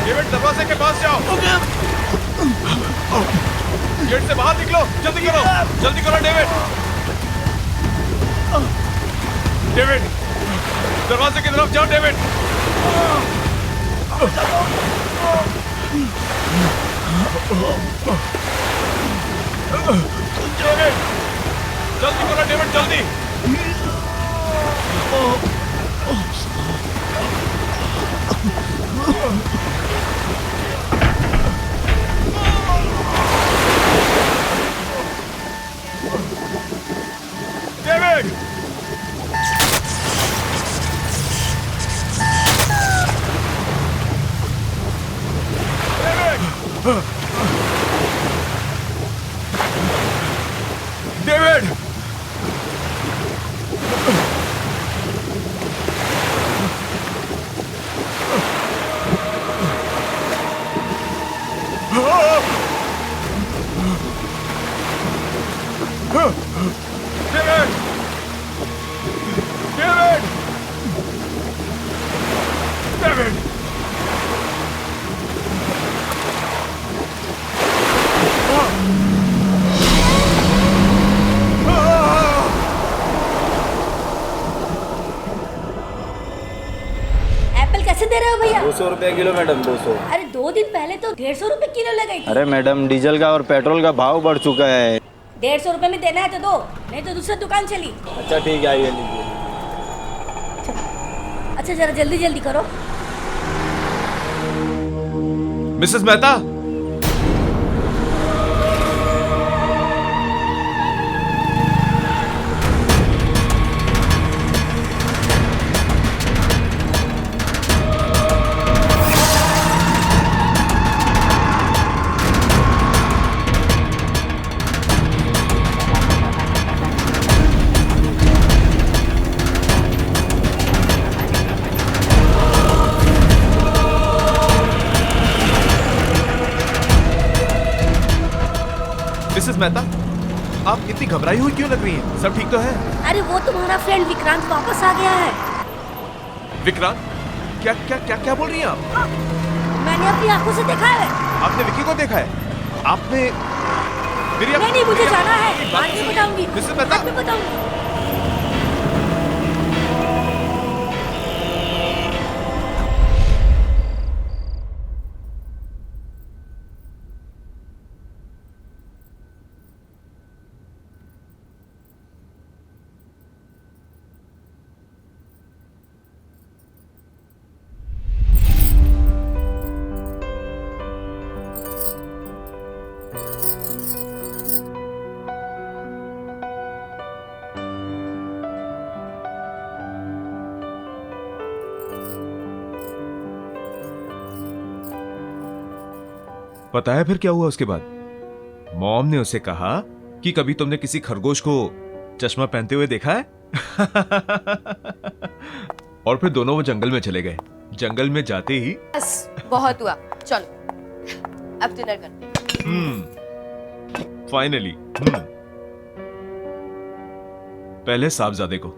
David, दरवाजे के पास जाओ। गेट से बाहर निकलो, जल्दी करो डेविड। डेविड, दरवाजे की तरफ जाओ डेविड। डेविड, जल्दी करो डेविड, जल्दी। डेविड, डेविड, एप्पल कैसे दे रहे हो भैया? 200 रुपए किलो मैडम, 200। अरे 2 दिन पहले तो 150 रुपए किलो लगाई थी। अरे मैडम, डीजल का और पेट्रोल का भाव बढ़ चुका है। 150 रुपए में देना है तो दो, नहीं तो दूसरी दुकान चली। अच्छा ठीक है, आइए लीजिए। अच्छा जरा जल्दी जल्दी करो। मिसेस मेहता, मिसेस मेहता, आप इतनी घबराई हुई क्यों लग रही हैं? सब ठीक तो है? अरे वो तुम्हारा फ्रेंड विक्रांत वापस आ गया है। विक्रांत? क्या क्या क्या क्या बोल रही हैं आप? मैंने अपनी आंखों से देखा है। आपने विक्की को देखा है? आपने मेरी नहीं, मुझे जाना है, बाद में बताऊंगी। मिसेस मेहता, बाद में बताऊंगी। पता है फिर क्या हुआ उसके बाद? मॉम ने उसे कहा कि कभी तुमने किसी खरगोश को चश्मा पहनते हुए देखा है? और फिर दोनों वो जंगल में चले गए। जंगल में जाते ही बस बहुत हुआ, चलो अब डिनर करते हैं। फाइनली। पहले साहबजादे को।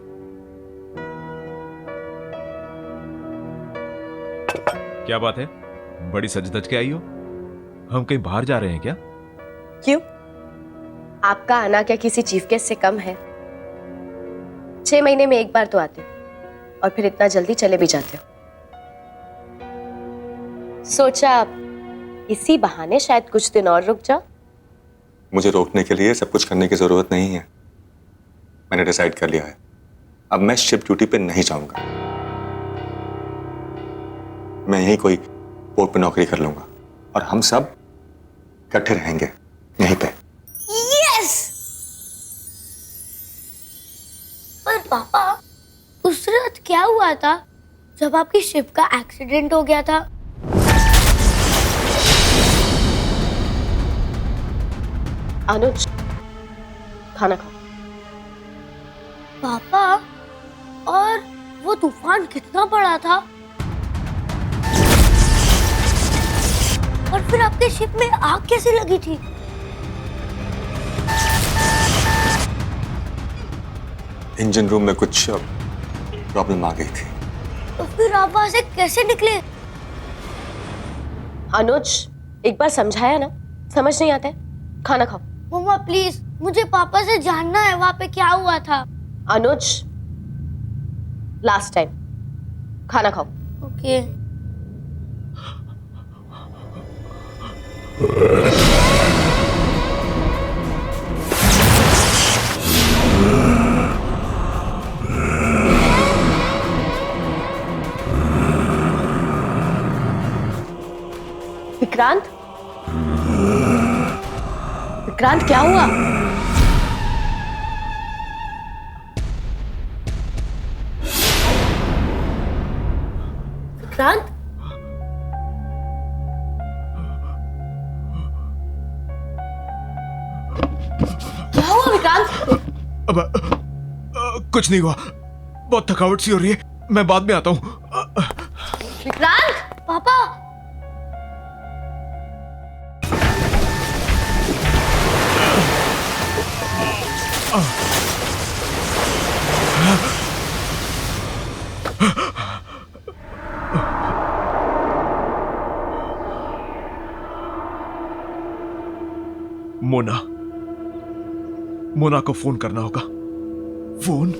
क्या बात है, बड़ी सज धज के आई हो? हम कहीं बाहर जा रहे हैं क्या? क्यों? आपका आना क्या किसी चीफ गेस्ट से कम है? 6 महीने में एक बार तो आते हो और फिर इतना जल्दी चले भी जाते हो। सोचा इसी बहाने शायद कुछ दिन और रुक जाओ। मुझे रोकने के लिए सब कुछ करने की जरूरत नहीं है। मैंने डिसाइड कर लिया है, अब मैं शिप ड्यूटी पे नहीं जाऊंगा। मैं यहीं कोई पोर्ट पे नौकरी कर लूंगा और हम सब इकट्ठे रहेंगे यहीं पे। यस! पर पापा, उस रात क्या हुआ था जब आपकी शिप का एक्सीडेंट हो गया था? अनुज, खाना खाओ। पापा, और वो तूफान कितना बड़ा था? और फिर आपके शिप में आग कैसे लगी थी? इंजन रूम में कुछ प्रॉब्लम आ गई थी। तो फिर आप वहां से कैसे निकले? अनुज, एक बार समझाया ना, समझ नहीं आता है। खाना खाओ। मम्मा प्लीज, मुझे पापा से जानना है वहां पे क्या हुआ था। अनुज, लास्ट टाइम, खाना खाओ। ओके। विक्रांत, विक्रांत क्या हुआ? विक्रांत, क्या हुआ विक्रांत? अब कुछ नहीं हुआ, बहुत थकावट सी हो रही है, मैं बाद में आता हूँ। विक्रांत, पापा, मोना, मोना को फोन करना होगा। फोन।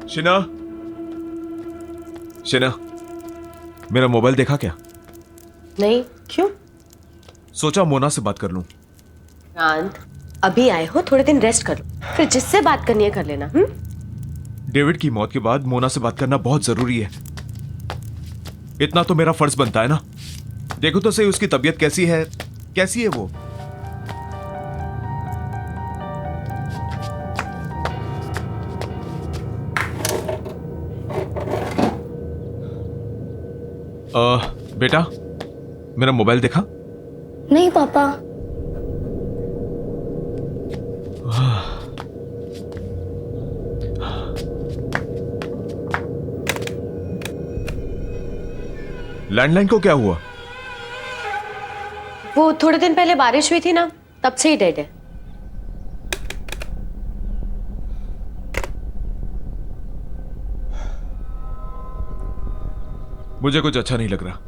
शिना, शिना, मेरा मोबाइल देखा क्या? नहीं, क्यों? सोचा मोना से बात कर लूं। विक्रांत, अभी आए हो, थोड़े दिन रेस्ट कर लो, फिर जिससे बात करनी है कर लेना। डेविड की मौत के बाद मोना से बात करना बहुत जरूरी है। इतना तो मेरा फर्ज बनता है ना। देखो तो सही उसकी तबीयत कैसी है, कैसी है वो। बेटा, मेरा मोबाइल देखा? नहीं पापा। लैंडलाइन को क्या हुआ? वो थोड़े दिन पहले बारिश हुई थी ना, तब से ही डेड है। मुझे कुछ अच्छा नहीं लग रहा,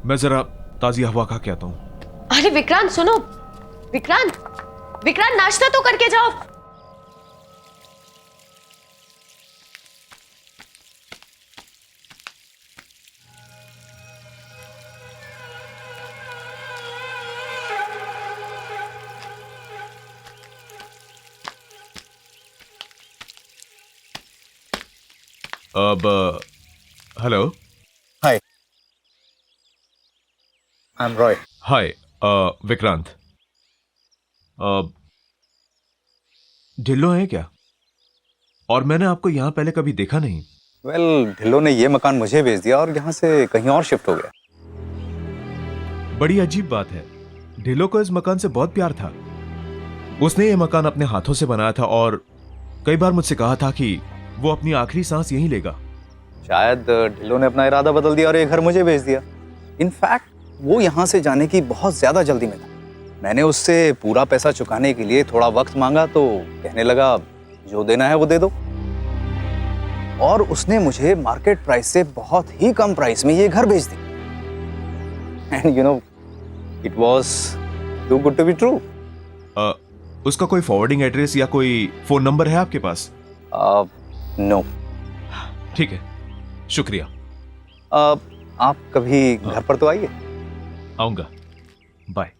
मैं जरा ताजी हवा खा के आता हूं। अरे विक्रांत सुनो, विक्रांत, विक्रांत नाश्ता तो करके जाओ। अब हेलो। Hi, I'm Roy. हाय विक्रांत। ढिल्लो है क्या? और मैंने आपको यहां पहले कभी देखा नहीं। Well, ढिल्लो ने ये मकान मुझे भेज दिया और यहाँ से कहीं और शिफ्ट हो गया। बड़ी अजीब बात है, ढिल्लो को इस मकान से बहुत प्यार था। उसने ये मकान अपने हाथों से बनाया था और कई बार मुझसे कहा था कि वो अपनी आखिरी सांस यहीं लेगा। शायद ढिल्लो ने अपना इरादा बदल दिया और ये घर मुझे भेज दिया। इनफैक्ट वो यहाँ से जाने की बहुत ज्यादा जल्दी में था। मैंने उससे पूरा पैसा चुकाने के लिए थोड़ा वक्त मांगा तो कहने लगा जो देना है वो दे दो। और उसने मुझे मार्केट प्राइस से बहुत ही कम प्राइस में ये घर बेच दिया। And you know, it was too good to be true. उसका कोई फॉरवर्डिंग एड्रेस या कोई फोन नंबर है आपके पास? नो। ठीक है, शुक्रिया। आप कभी घर पर तो आइए। आऊंगा, बाय।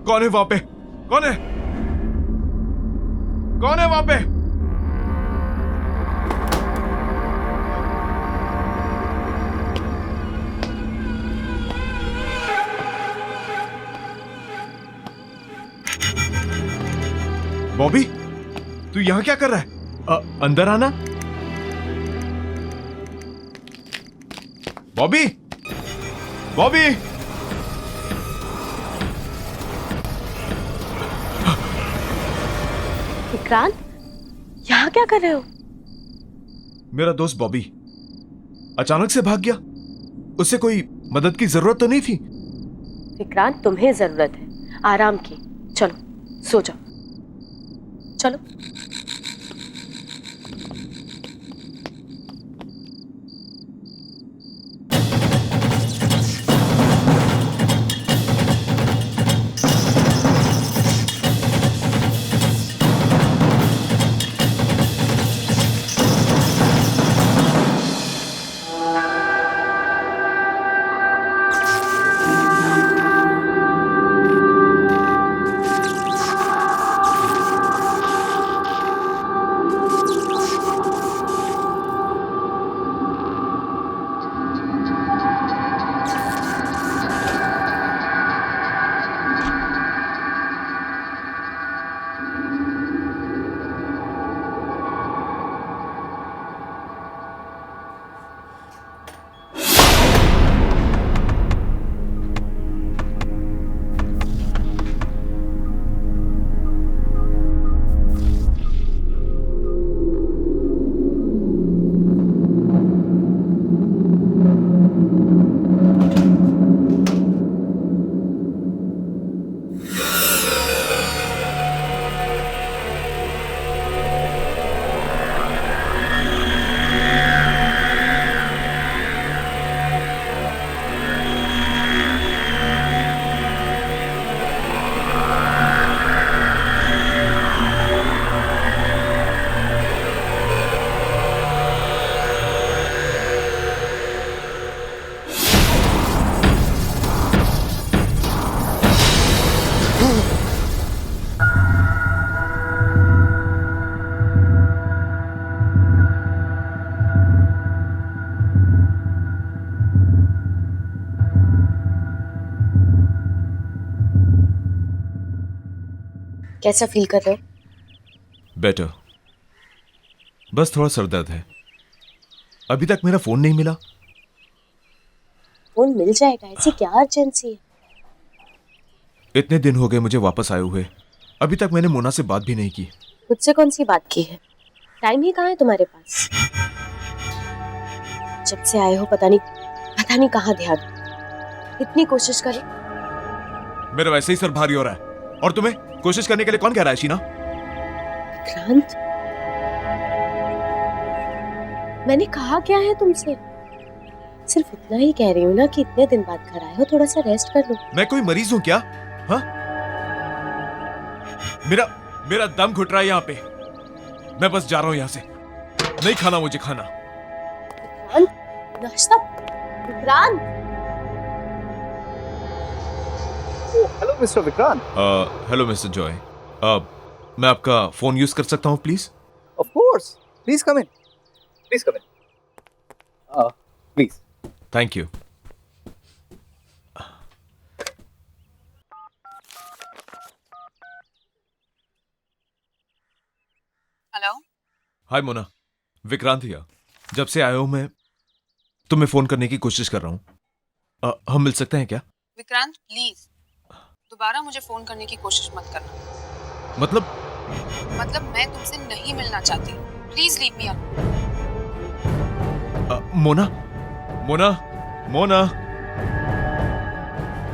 कौन है वहां पे? कौन है? कौन है वहां पे? बॉबी, तू यहां क्या कर रहा है? अंदर आना। बॉबी, बॉबी, विक्रांत, यहाँ क्या कर रहे हो? मेरा दोस्त बॉबी अचानक से भाग गया। उससे कोई मदद की जरूरत तो नहीं थी। विक्रांत, तुम्हें जरूरत है आराम की। चलो सो जाओ, चलो। कैसा फील कर रहे हो? बेटर। बस थोड़ा सर दर्द है। अभी तक मेरा फोन नहीं मिला। फोन मिल जाएगा, ऐसी क्या अर्जेंसी है? इतने दिन हो गए मुझे वापस आए हुए, अभी तक मैंने मोना से बात भी नहीं की। मुझसे कौन सी बात की है? टाइम ही कहाँ है तुम्हारे पास? जब से आए हो पता नहीं कहाँ ध्यान। इतनी कोशिश करें। मेरा वैसे ही सर भारी हो रहा है, और तुम्हें कोशिश करने के लिए कौन कह रहा है शीना? विक्रांत, मैंने कहा क्या है तुमसे? सिर्फ इतना ही कह रही हूँ ना कि इतने दिन बाद घर आए हो, थोड़ा सा रेस्ट कर लो। मैं कोई मरीज हूं क्या? हाँ, मेरा दम घुट रहा है यहाँ पे। मैं बस जा रहा हूँ यहाँ से। नहीं खाना मुझे खाना। विक्रांत, नाश्ता। Vikrant, hello mister Vikrant. Hello mister Joy. मैं आपका फोन यूज कर सकता हूँ please? Of course, please come in, please come in, please. Thank you. Hello. Hi Mona, Vikrant here. जब से आया हूं मैं तुम्हें फोन करने की कोशिश कर रहा हूं। हम मिल सकते हैं क्या? विक्रांत प्लीज दोबारा मुझे फोन करने की कोशिश मत करना। मतलब मैं तुमसे नहीं मिलना चाहती। Please leave me alone. Mona, Mona, Mona,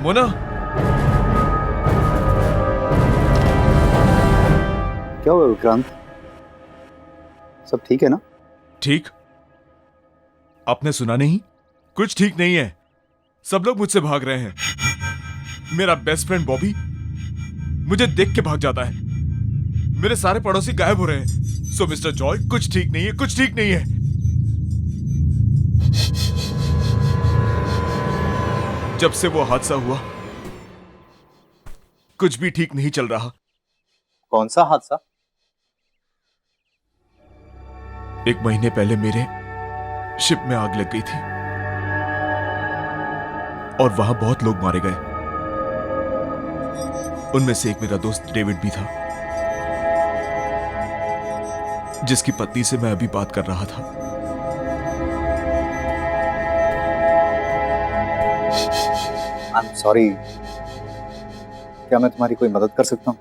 Mona. क्या हुआ विक्रांत? सब ठीक है ना? ठीक? आपने सुना नहीं? कुछ ठीक नहीं है। सब लोग मुझसे भाग रहे हैं। मेरा बेस्ट फ्रेंड बॉबी मुझे देख के भाग जाता है। मेरे सारे पड़ोसी गायब हो रहे हैं। सो मिस्टर जॉय, कुछ ठीक नहीं है, कुछ ठीक नहीं है। जब से वो हादसा हुआ कुछ भी ठीक नहीं चल रहा। कौन सा हादसा? 1 महीने पहले मेरे शिप में आग लग गई थी और वहां बहुत लोग मारे गए। उनमें से एक मेरा दोस्त डेविड भी था, जिसकी पत्नी से मैं अभी बात कर रहा था। आई एम सॉरी, क्या मैं तुम्हारी कोई मदद कर सकता हूँ?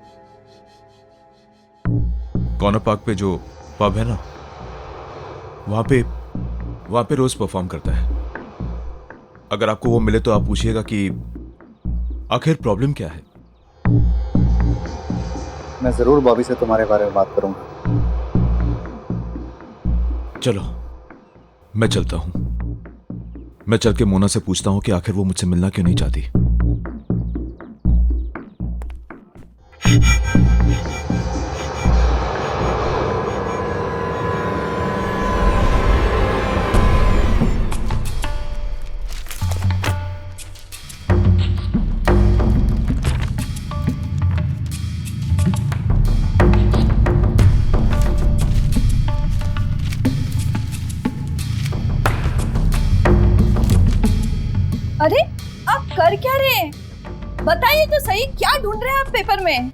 कॉर्नर पार्क पे जो पब है ना, वहां पे रोज परफॉर्म करता है। अगर आपको वो मिले तो आप पूछिएगा कि आखिर प्रॉब्लम क्या है। मैं जरूर बॉबी से तुम्हारे बारे में बात करूंगा। चलो मैं चलता हूं। मैं चल के मोना से पूछता हूं कि आखिर वो मुझसे मिलना क्यों नहीं चाहती। अरे आप कर क्या रहे हैं? बताइए तो सही, क्या ढूंढ रहे हैं आप पेपर में?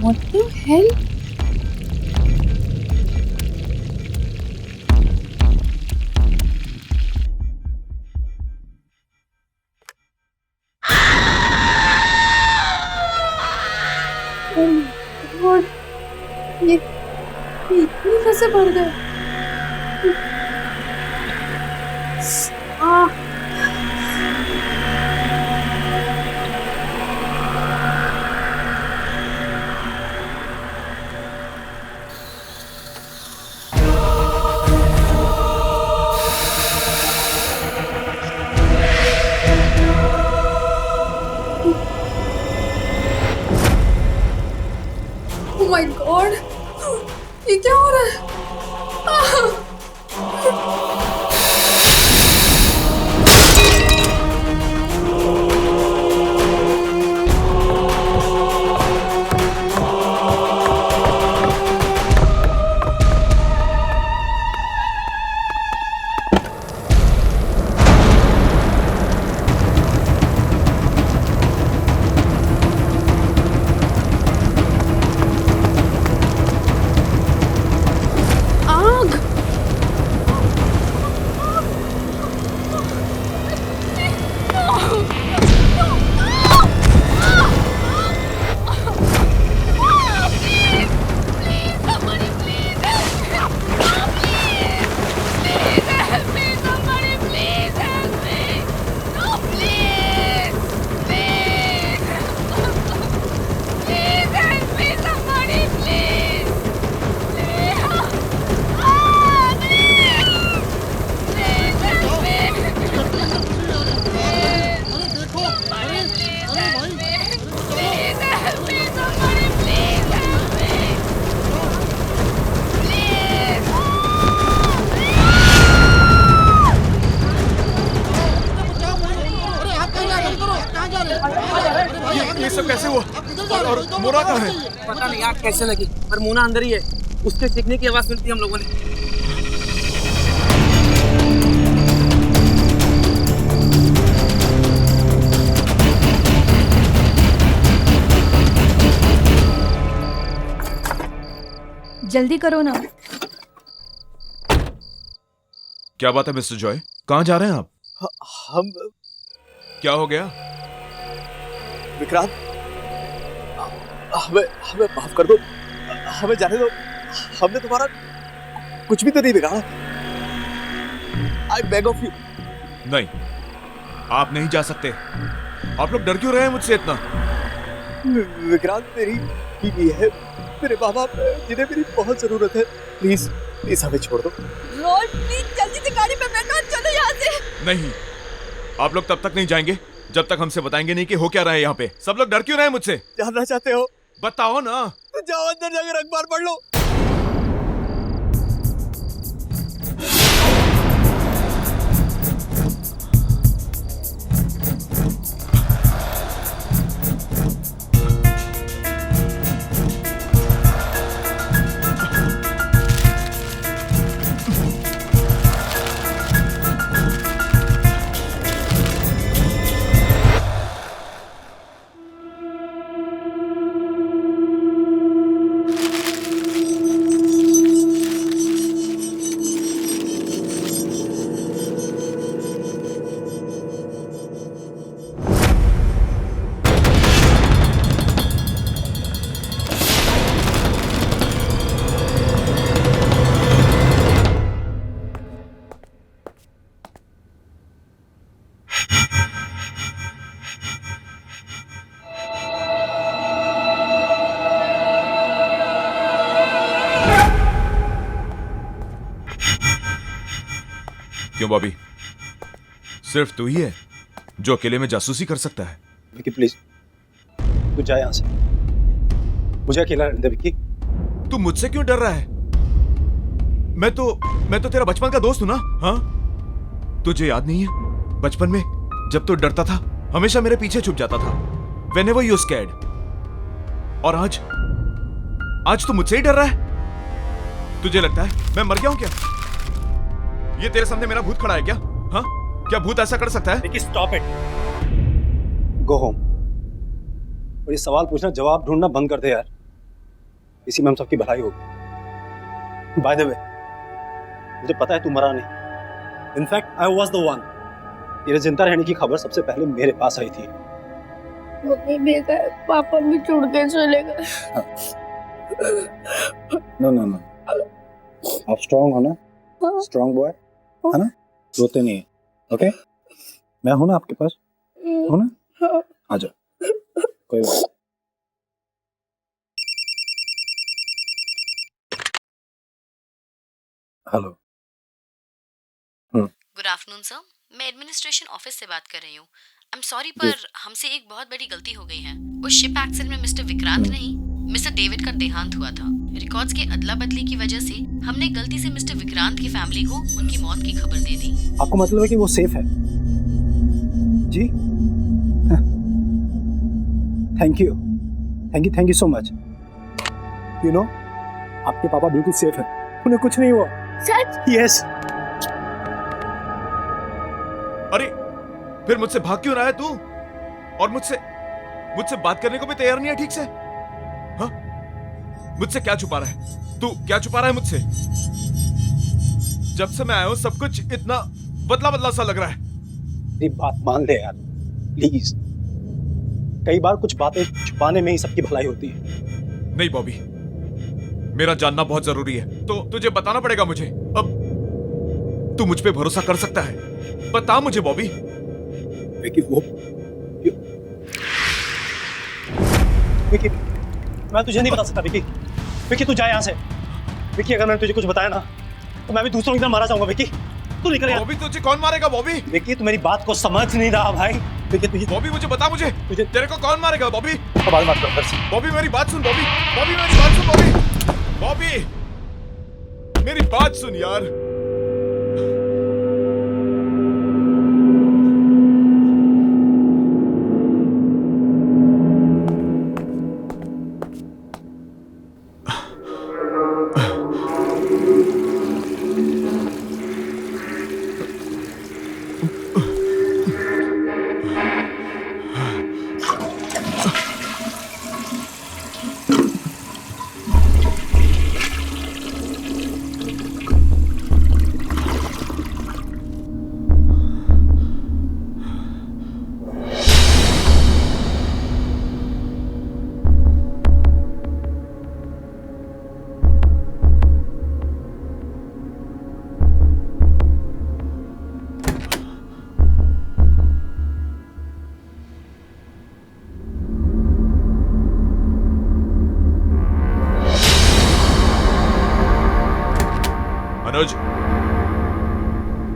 What the hell? Oh my God! ये इतनी कैसे बढ़ गए? Oh my God! ये क्या हो रहा है? ये सब कैसे हुआ? और मोना कहाँ है? पता नहीं आग कैसे लगी, पर मोना अंदर ही है। उसके चीखने की आवाज सुनती हम लोगों ने। जल्दी करो ना। क्या बात है मिस्टर जॉय, कहाँ जा रहे हैं आप? हम क्या हो गया? विक्रांत, हमें हमें माफ कर दो, हमें जाने दो। हमने तुम्हारा कुछ भी तो नहीं बिगाड़ा। I beg of you. नहीं, आप नहीं जा सकते। आप लोग डर क्यों रहे हैं मुझसे इतना? विक्रांत, मेरी बीवी है, मेरे माँ बाप जिन्हें मेरी बहुत जरूरत है। प्लीज प्लीज हमें छोड़ दो। रोड प्लीज जल्दी से गाड़ी पे बैठो, चलो यहाँ से। नहीं, आप लोग तब तक नहीं जाएंगे जब तक हमसे बताएंगे नहीं कि हो क्या रहा है यहाँ पे। सब लोग डर क्यों रहे हैं मुझसे? जानना चाहते हो? बताओ ना। तो जाओ अंदर जाकर अखबार पढ़ लो। क्यों बॉबी, सिर्फ तू ही है जो अकेले में जासूसी कर सकता है? विकी प्लीज, तू जा यहाँ से, मुझे अकेला रहने दे। विकी, तू मुझसे क्यों डर रहा है? मैं तो तेरा बचपन का दोस्त हूं ना। हाँ, तुझे याद नहीं है बचपन में जब तू डरता था हमेशा मेरे पीछे छुप जाता था, whenever you scared। और आज तू मुझसे ही डर रहा है? तुझे लगता है मैं मर गया हूं क्या? ये तेरे सामने मेरा भूत खड़ा है क्या? हाँ, क्या भूत ऐसा कर सकता है? Vicky stop it, go home. और ये सवाल पूछना जवाब ढूंढना बंद कर दे यार, इसी में हम सबकी भलाई होगी। बाय द वे, मुझे पता है तू मरा नहीं। In fact I was the one. तेरे जिंदा रहने की खबर सबसे पहले मेरे पास आई थी। मम्मी भी गए, पापा भी छोड़ के चले गए। नो नो नो, आप स्ट्रांग हो ना, स्ट्रांग बॉय है ना, रोते नहीं है। ओके, मैं हूं ना आपके पास, हो ना? आ जाओ, कोई बात। हेलो। गुड आफ्टरनून सर, मैं एडमिनिस्ट्रेशन ऑफिस से बात कर रही हूँ। आई एम सॉरी, पर हमसे एक बहुत बड़ी गलती हो गई है। उस शिप एक्सीडेंट में मिस्टर विक्रांत नहीं, मिस्टर डेविड का देहांत हुआ था। रिकॉर्ड्स की अदला बदली की वजह से हमने गलती से मिस्टर विक्रांत की फैमिली को उनकी मौत की खबर दे दी। आपको मतलब है कि वो सेफ है? जी, thank you so much. You know, आपके पापा बिल्कुल सेफ है, उन्हें कुछ नहीं हुआ। सच? यस। अरे फिर मुझसे भाग क्यों रहा है तू? और मुझसे बात करने को भी तैयार नहीं है ठीक से? हाँ, मुझसे क्या छुपा रहा है तू? क्या छुपा रहा है मुझसे? जब से मैं आया हूं सब कुछ इतना बदला बदला सा लग रहा है। मेरी बात मान ले यार, प्लीज। कई बार कुछ बातें छुपाने में ही सबकी भलाई होती है। नहीं बॉबी, मेरा जानना बहुत जरूरी है, तो तुझे बताना पड़ेगा मुझे। अब तू मुझ पे भरोसा कर सकता है, बता मुझे बॉबी। विकी, विकी, मैं तुझे नहीं बता सकता। विकी तू जा यहाँ से। विकी, अगर मैंने तुझे कुछ बताया ना तो मैं भी दूसरों की तरह मारा जाऊंगा। विकी तू निकल यार। बॉबी, तुझे कौन मारेगा बॉबी? विकी, तू मेरी बात को समझ नहीं रहा भाई। विकी, बॉबी मुझे बता, मुझे तेरे को कौन मारेगा बॉबी? बात मत कर। बॉबी मेरी बात सुन बॉबी, बॉबी मेरी बात सुन बॉबी, बॉबी मेरी बात सुन यार।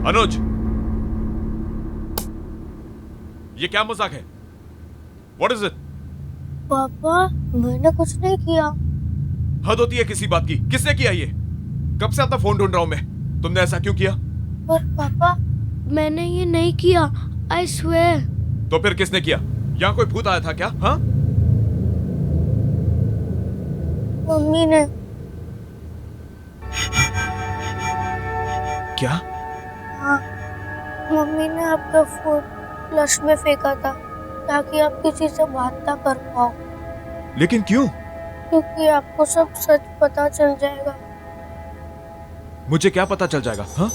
अनुज, ये क्या मजाक है? What is it? पापा मैंने कुछ नहीं किया। हद होती है किसी बात की। किसने किया ये? कब से अपना फोन ढूंढ रहा हूं मैं। तुमने ऐसा क्यों किया? पर पापा मैंने ये नहीं किया, I swear। तो फिर किसने किया? यहाँ कोई भूत आया था क्या? हाँ? मम्मी ने। क्या? हाँ, मम्मी ने आपका फोन फ्लश में फेंका था ताकि आप किसी से बात ना कर पाओ। लेकिन क्यों? क्योंकि आपको सब सच पता चल जाएगा। मुझे क्या पता चल जाएगा? हाँ?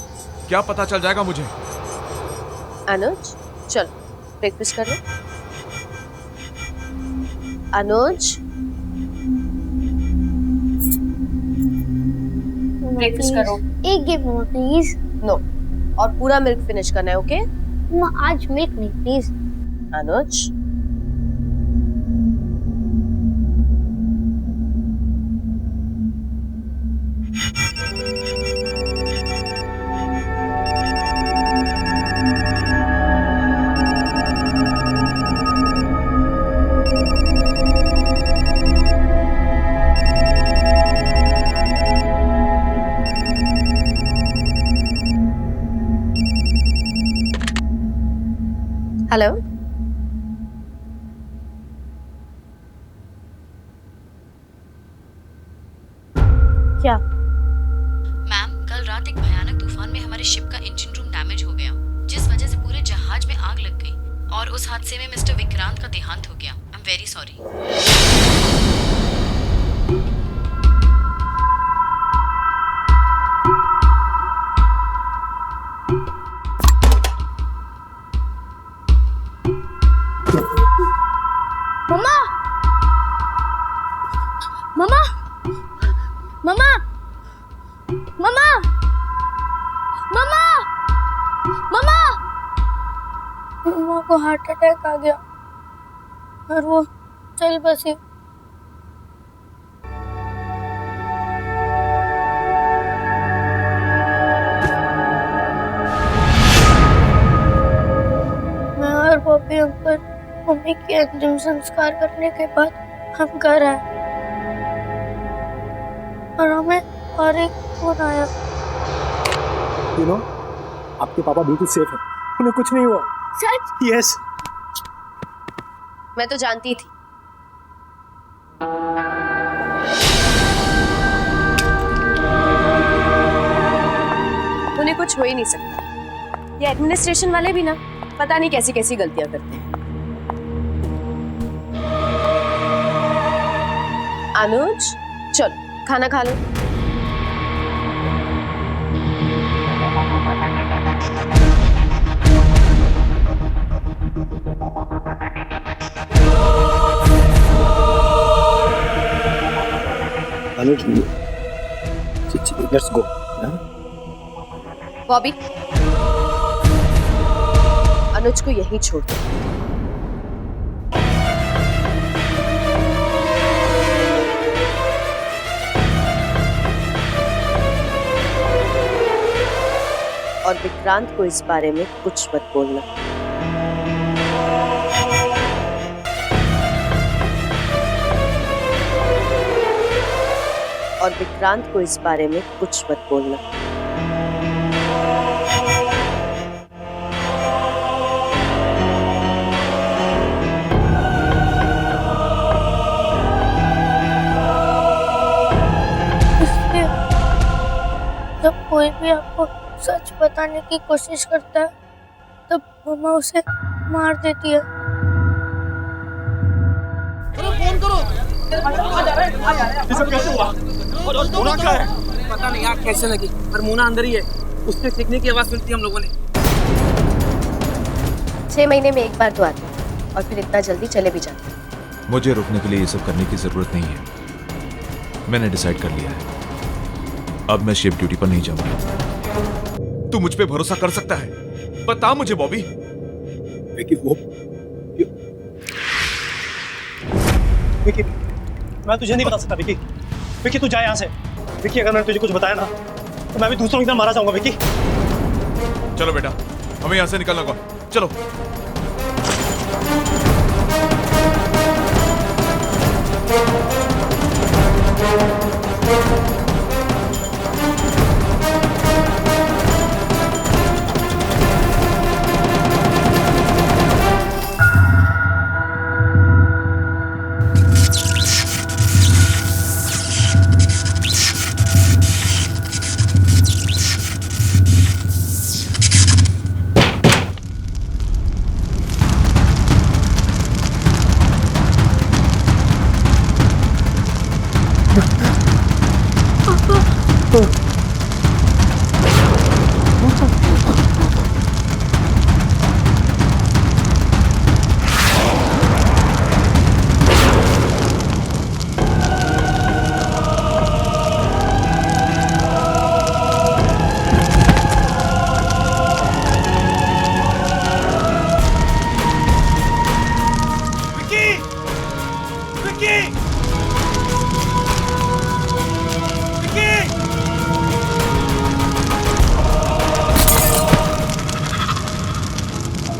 क्या पता चल जाएगा मुझे? अनुज चलो ब्रेकफास्ट कर लो। अनुज ब्रेकफास्ट करो। एक गिव मोर प्लीज। नो, और पूरा मिल्क फिनिश करना है, ओके? आज मिल्क नहीं प्लीज। Anuj hello. क्या? मैम, कल रात एक भयानक तूफान में हमारे शिप का इंजन रूम डैमेज हो गया, जिस वजह से पूरे जहाज में आग लग गई और उस हादसे में मिस्टर विक्रांत का देहांत हो गया। I am very sorry. मम्मा, मम्मा, मम्मा, मम्मा, मम्मा, मम्मा, मम्मा को हार्ट अटैक आ गया और वो चल बसी। मैं और बॉबी अंकल मम्मी के अंतिम संस्कार करने के बाद हम घर आए और हमें और एक फोन आया। यू नो, आपके पापा बिल्कुल सेफ हैं, उन्हें कुछ नहीं हुआ। सच? यस। मैं तो जानती थी। उन्हें कुछ हो ही नहीं सकता। ये एडमिनिस्ट्रेशन वाले भी ना पता नहीं कैसी कैसी गलतियां करते हैं। अनुज चलो खाना खा लो। अनुज लेट्स गो। बॉबी अनुज को यहीं छोड़ दो। और विक्रांत को इस बारे में कुछ मत बोलना। और विक्रांत को इस बारे में कुछ मत बोलना। इसलिए जब कोई भी आपको सच बताने की कोशिश करता है तब मम्मा उसे मार देती है। फोन करो। ये सब कैसे हुआ? और मोना क्या है? पता नहीं आग कैसे लगी, पर मोना अंदर ही है। उसके सीखने की आवाज सुनती हम लोगों ने। 6 महीने में एक बार तो आते हैं और फिर इतना जल्दी चले भी जाते हैं। मुझे रुकने के लिए ये सब करने की जरूरत नहीं है। मैंने डिसाइड कर लिया है, अब मैं शिप ड्यूटी पर नहीं जाऊंगा। तू मुझ पे भरोसा कर सकता है? बता मुझे बॉबी। विकी वो विकी, मैं तुझे नहीं बता सकता विकी। विकी तू जा यहाँ से। विकी अगर मैंने तुझे कुछ बताया ना तो मैं भी दूसरों की तरह मारा जाऊंगा विकी। चलो बेटा, हमें यहाँ से निकलना होगा, चलो।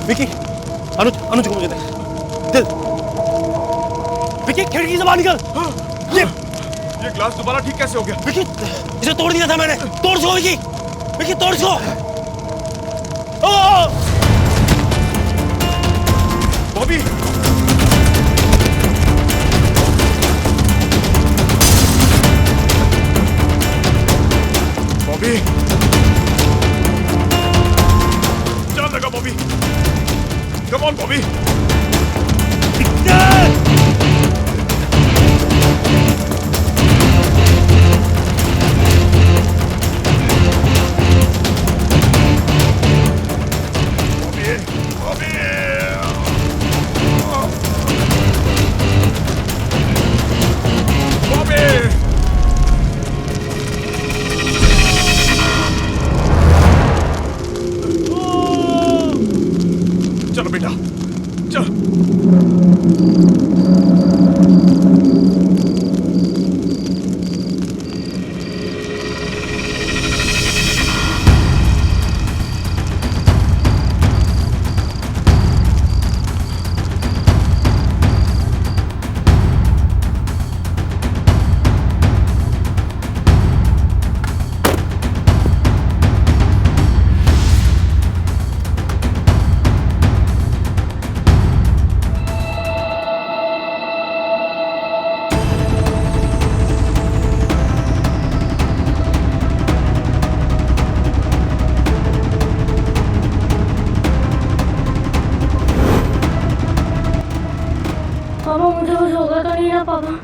विकी, अनुज, अनुज को मुझे दे। दे। विकी, खिड़की से बाहर निकल। ये ग्लास दोबारा ठीक कैसे हो गया? विकी, इसे तोड़ दिया था मैंने। तोड़ इसको विकी। विकी, तोड़ इसको। बॉबी, बॉबी, जान लगा बॉबी। Come on, Bobby! चलो बेटा, चलो।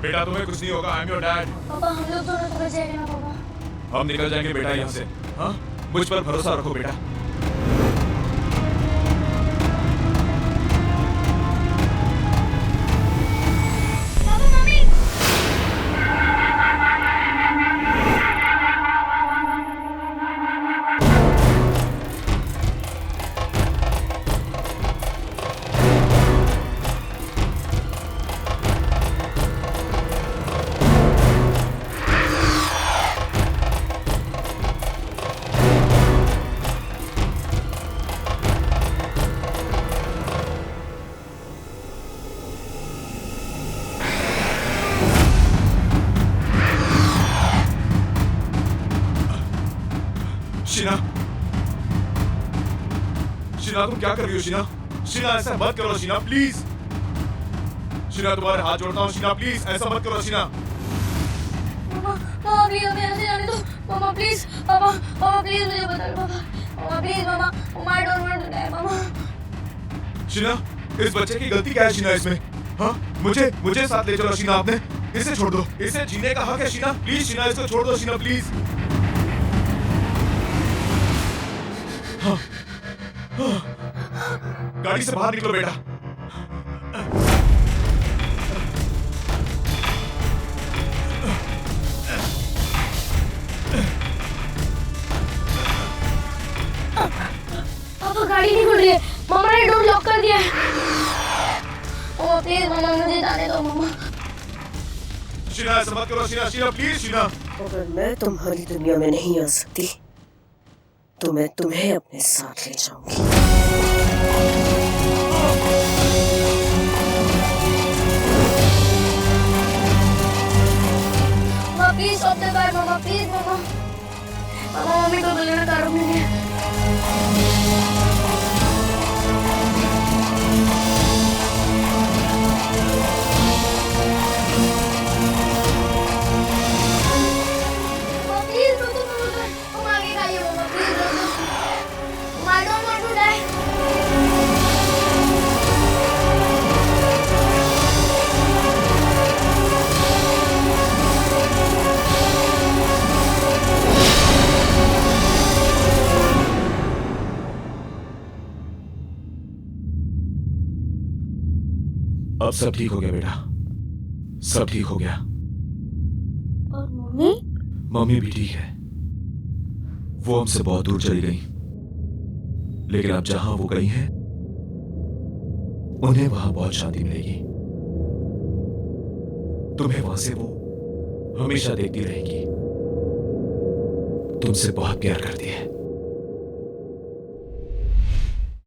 बेटा तुम्हें कुछ नहीं होगा, आई एम योर डैड। पापा हम लोग दोनों तो बच जाएंगे ना पापा। हम निकल जाएंगे बेटा यहाँ से। हाँ, मुझ पर भरोसा रखो बेटा। शीना, शीना तुम क्या कर रही हो शीना? शीना ऐसा मत करो शीना, प्लीज। शीना तुम्हारे हाथ जोड़ता हूँ शीना, प्लीज ऐसा मत करो शीना। मामा प्लीज हमें ऐसे जाने दो। मामा प्लीज, पापा पापा प्लीज मुझे बता दो पापा। मामा प्लीज मामा, मार डोंट वांट टू डाई मामा। शीना, इस बच्चे की गलती क्या है शीना इसमें? हाँ, मुझे साथ ले चलो शीना, आपने इसे छोड़ दो। इसे जीने का हक है शीना, प्लीज शीना इसको छोड़ दो शीना, प्लीज। हाँ, हाँ, गाड़ी से बाहर निकलो बेटा। पापा गाड़ी नहीं खुल रही है, मामा ने डोर लॉक कर दिया है। मामा प्लीज मामा मुझे जाने दो मामा। शीना ऐसा मत करो शीना, शीना प्लीज शीना। अगर मैं तुम्हारी दुनिया में नहीं आ सकती तो मैं तुम्हें अपने साथ ले जाऊंगी। मामा प्लीज स्टॉप द कार, मामा प्लीज मामा। मामा मम्मी को बुलाना कार में है। मामा प्लीज रुको, तुम आगे खाइए मामा प्लीज रुको। I don't want to die. अब सब ठीक हो गया बेटा, सब ठीक हो गया। और मम्मी? मम्मी भी ठीक है। वो हमसे बहुत दूर चली गई, लेकिन अब जहां वो गई हैं, उन्हें वहां बहुत शांति मिलेगी। तुम्हें वहां से वो हमेशा देखती रहेगी। तुमसे बहुत प्यार करती है।